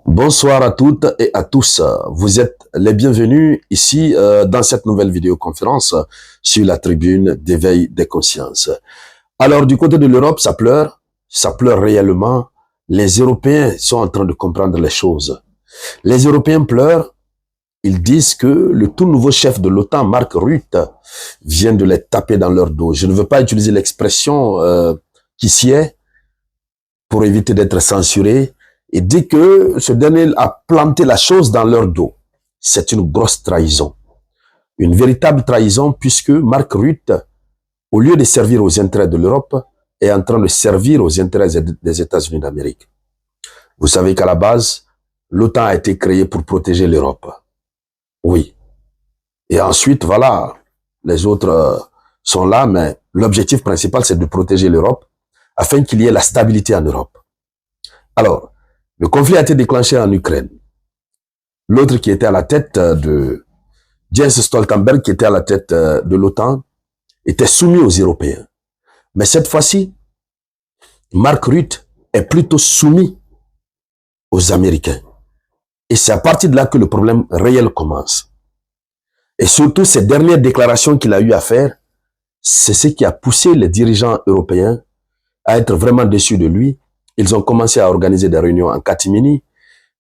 Bonsoir à toutes et à tous. Vous êtes les bienvenus ici dans cette nouvelle vidéoconférence sur la tribune d'éveil des consciences. Alors du côté de l'Europe, ça pleure réellement. Les Européens sont en train de comprendre les choses. Les Européens pleurent. Ils disent que le tout nouveau chef de l'OTAN, Mark Rutte, vient de les taper dans leur dos. Je ne veux pas utiliser l'expression qui s'y est pour éviter d'être censuré. Et dit que ce dernier a planté la chose dans leur dos. C'est une grosse trahison. Une véritable trahison puisque Mark Rutte, au lieu de servir aux intérêts de l'Europe, est en train de servir aux intérêts des États-Unis d'Amérique. Vous savez qu'à la base, l'OTAN a été créée pour protéger l'Europe. Oui. Et ensuite, voilà, les autres sont là, mais l'objectif principal, c'est de protéger l'Europe afin qu'il y ait la stabilité en Europe. Alors, le conflit a été déclenché en Ukraine. L'autre qui était à la tête de Jens Stoltenberg, qui était à la tête de l'OTAN, était soumis aux Européens. Mais cette fois-ci, Mark Rutte est plutôt soumis aux Américains. Et c'est à partir de là que le problème réel commence. Et surtout, ces dernières déclarations qu'il a eu à faire, c'est ce qui a poussé les dirigeants européens à être vraiment déçus de lui. Ils ont commencé à organiser des réunions en catimini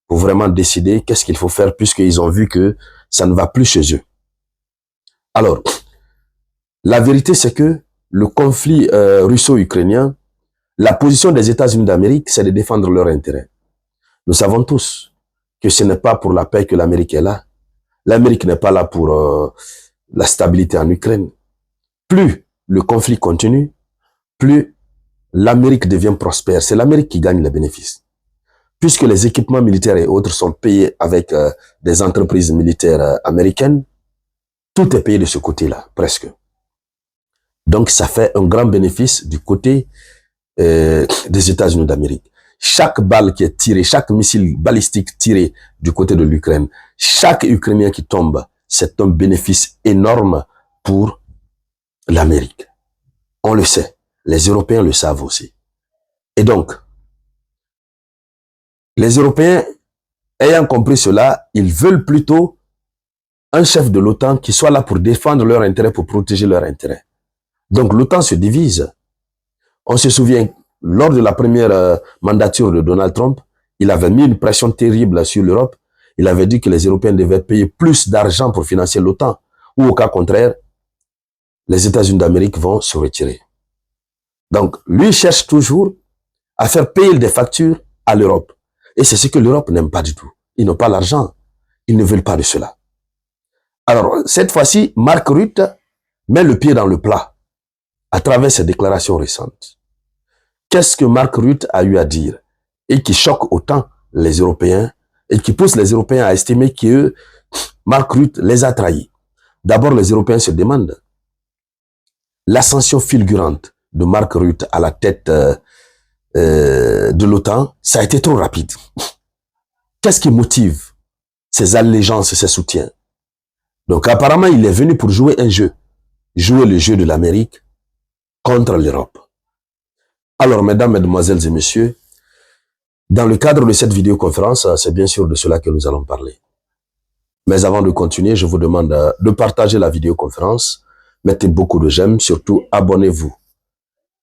pour vraiment décider qu'est-ce qu'il faut faire puisqu'ils ont vu que ça ne va plus chez eux. Alors, la vérité c'est que le conflit russo-ukrainien, la position des États-Unis d'Amérique, c'est de défendre leurs intérêts. Nous savons tous que ce n'est pas pour la paix que l'Amérique est là. L'Amérique n'est pas là pour la stabilité en Ukraine. Plus le conflit continue, plus l'Amérique devient prospère. C'est l'Amérique qui gagne les bénéfices. Puisque les équipements militaires et autres sont payés avec des entreprises militaires américaines, tout est payé de ce côté-là, presque. Donc, ça fait un grand bénéfice du côté des États-Unis d'Amérique. Chaque balle qui est tirée, chaque missile balistique tiré du côté de l'Ukraine, chaque Ukrainien qui tombe, c'est un bénéfice énorme pour l'Amérique. On le sait. Les Européens le savent aussi. Et donc, les Européens, ayant compris cela, ils veulent plutôt un chef de l'OTAN qui soit là pour défendre leurs intérêts, pour protéger leurs intérêts. Donc l'OTAN se divise. On se souvient, lors de la première mandature de Donald Trump, il avait mis une pression terrible sur l'Europe. Il avait dit que les Européens devaient payer plus d'argent pour financer l'OTAN. Ou au cas contraire, les États-Unis d'Amérique vont se retirer. Donc, lui cherche toujours à faire payer des factures à l'Europe. Et c'est ce que l'Europe n'aime pas du tout. Ils n'ont pas l'argent. Ils ne veulent pas de cela. Alors, cette fois-ci, Mark Rutte met le pied dans le plat à travers ses déclarations récentes. Qu'est-ce que Mark Rutte a eu à dire et qui choque autant les Européens et qui pousse les Européens à estimer que Mark Rutte les a trahis? D'abord, les Européens se demandent l'ascension fulgurante de Mark Rutte à la tête de l'OTAN, ça a été trop rapide. Qu'est-ce qui motive ces allégeances, ces soutiens? Donc apparemment, il est venu pour jouer un jeu. Jouer le jeu de l'Amérique contre l'Europe. Alors, mesdames, mesdemoiselles et messieurs, dans le cadre de cette vidéoconférence, c'est bien sûr de cela que nous allons parler. Mais avant de continuer, je vous demande de partager la vidéoconférence. Mettez beaucoup de j'aime, surtout abonnez-vous.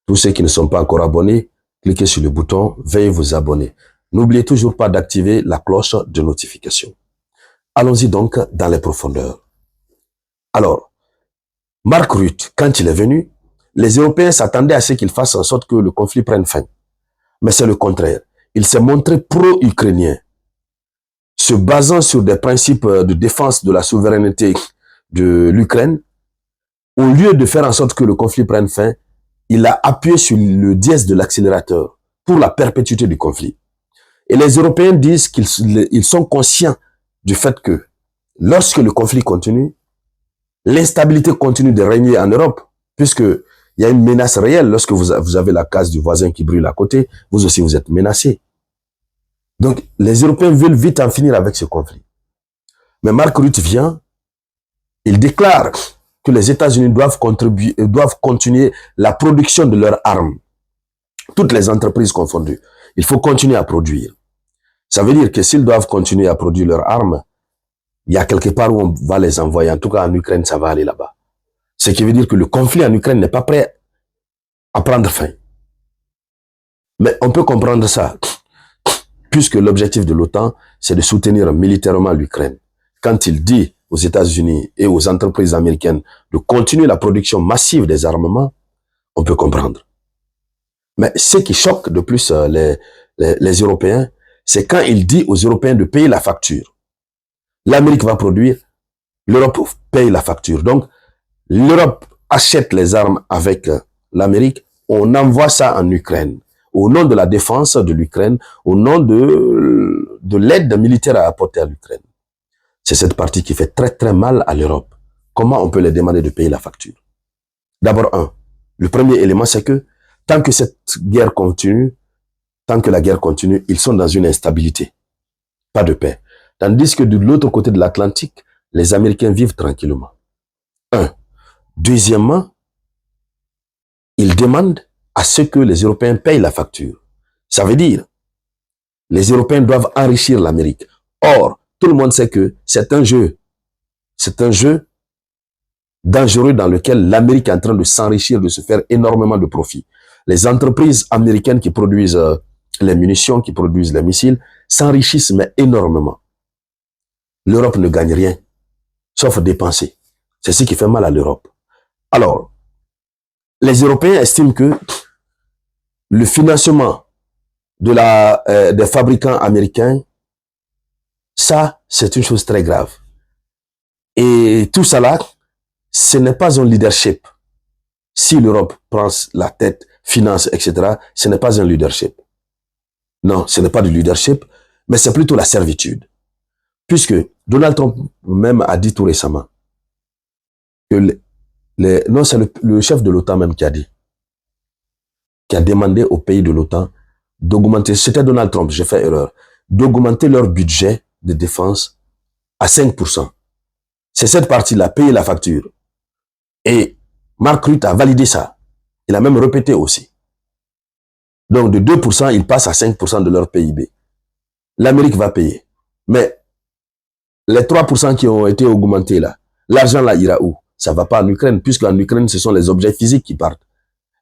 Tous ceux qui ne sont pas encore abonnés, cliquez sur le bouton, veuillez vous abonner. N'oubliez toujours pas d'activer la cloche de notification. Allons-y donc dans les profondeurs. Alors, Mark Rutte, quand il est venu, les Européens s'attendaient à ce qu'il fasse en sorte que le conflit prenne fin. Mais c'est le contraire. Il s'est montré pro-ukrainien, se basant sur des principes de défense de la souveraineté de l'Ukraine. Au lieu de faire en sorte que le conflit prenne fin, il a appuyé sur le dièse de l'accélérateur pour la perpétuité du conflit. Et les Européens disent qu'ils sont conscients du fait que lorsque le conflit continue, l'instabilité continue de régner en Europe, puisque il y a une menace réelle. Lorsque vous avez la case du voisin qui brûle à côté, vous aussi vous êtes menacés. Donc les Européens veulent vite en finir avec ce conflit. Mais Mark Rutte vient, il déclare que les États-Unis doivent continuer la production de leurs armes. Toutes les entreprises confondues. Il faut continuer à produire. Ça veut dire que s'ils doivent continuer à produire leurs armes, il y a quelque part où on va les envoyer. En tout cas, en Ukraine, ça va aller là-bas. Ce qui veut dire que le conflit en Ukraine n'est pas prêt à prendre fin. Mais on peut comprendre ça, puisque l'objectif de l'OTAN, c'est de soutenir militairement l'Ukraine. Quand il dit aux États-Unis et aux entreprises américaines de continuer la production massive des armements, on peut comprendre. Mais ce qui choque de plus les Européens, c'est quand il dit aux Européens de payer la facture. L'Amérique va produire, l'Europe paye la facture. Donc, l'Europe achète les armes avec l'Amérique, on envoie ça en Ukraine, au nom de la défense de l'Ukraine, au nom de l'aide militaire à apporter à l'Ukraine. C'est cette partie qui fait très très mal à l'Europe. Comment on peut les demander de payer la facture? D'abord, le premier élément, c'est que tant que cette guerre continue, tant que la guerre continue, ils sont dans une instabilité, pas de paix. Tandis que de l'autre côté de l'Atlantique, les Américains vivent tranquillement. Deuxièmement, ils demandent à ce que les Européens payent la facture. Ça veut dire, les Européens doivent enrichir l'Amérique. Or, tout le monde sait que c'est un jeu. C'est un jeu dangereux dans lequel l'Amérique est en train de s'enrichir, de se faire énormément de profit. Les entreprises américaines qui produisent les munitions, qui produisent les missiles, s'enrichissent mais énormément. L'Europe ne gagne rien, sauf dépenser. C'est ce qui fait mal à l'Europe. Alors, les Européens estiment que le financement des fabricants américains, ça, c'est une chose très grave. Et tout ça là, ce n'est pas un leadership. Si l'Europe prend la tête, finance, etc., ce n'est pas un leadership. Non, ce n'est pas du leadership, mais c'est plutôt la servitude. Puisque Donald Trump même a dit tout récemment que non, c'est le chef de l'OTAN même qui a dit, qui a demandé aux pays de l'OTAN d'augmenter, c'était Donald Trump, j'ai fait erreur, d'augmenter leur budget de défense à 5%. C'est cette partie-là, payer la facture. Et Mark Rutte a validé ça. Il a même répété aussi. Donc de 2%, ils passent à 5% de leur PIB. L'Amérique va payer. Mais les 3% qui ont été augmentés là, l'argent là ira où? Ça va pas en Ukraine, puisque en Ukraine, ce sont les objets physiques qui partent.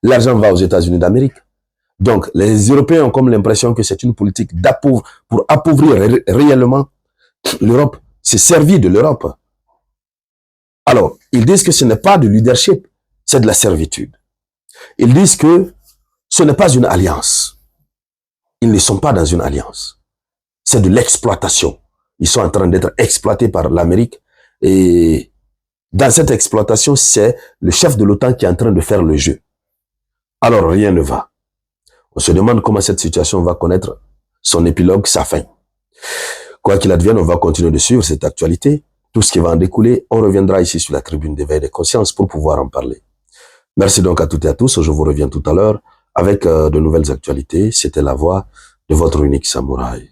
L'argent va aux États-Unis d'Amérique. Donc, les Européens ont comme l'impression que c'est une politique pour appauvrir réellement l'Europe. C'est servi de l'Europe. Alors, ils disent que ce n'est pas de leadership, c'est de la servitude. Ils disent que ce n'est pas une alliance. Ils ne sont pas dans une alliance. C'est de l'exploitation. Ils sont en train d'être exploités par l'Amérique. Et dans cette exploitation, c'est le chef de l'OTAN qui est en train de faire le jeu. Alors, rien ne va. On se demande comment cette situation va connaître son épilogue, sa fin. Quoi qu'il advienne, on va continuer de suivre cette actualité. Tout ce qui va en découler, on reviendra ici sur la tribune d'éveil des consciences pour pouvoir en parler. Merci donc à toutes et à tous. Je vous reviens tout à l'heure avec de nouvelles actualités. C'était la voix de votre unique samouraï.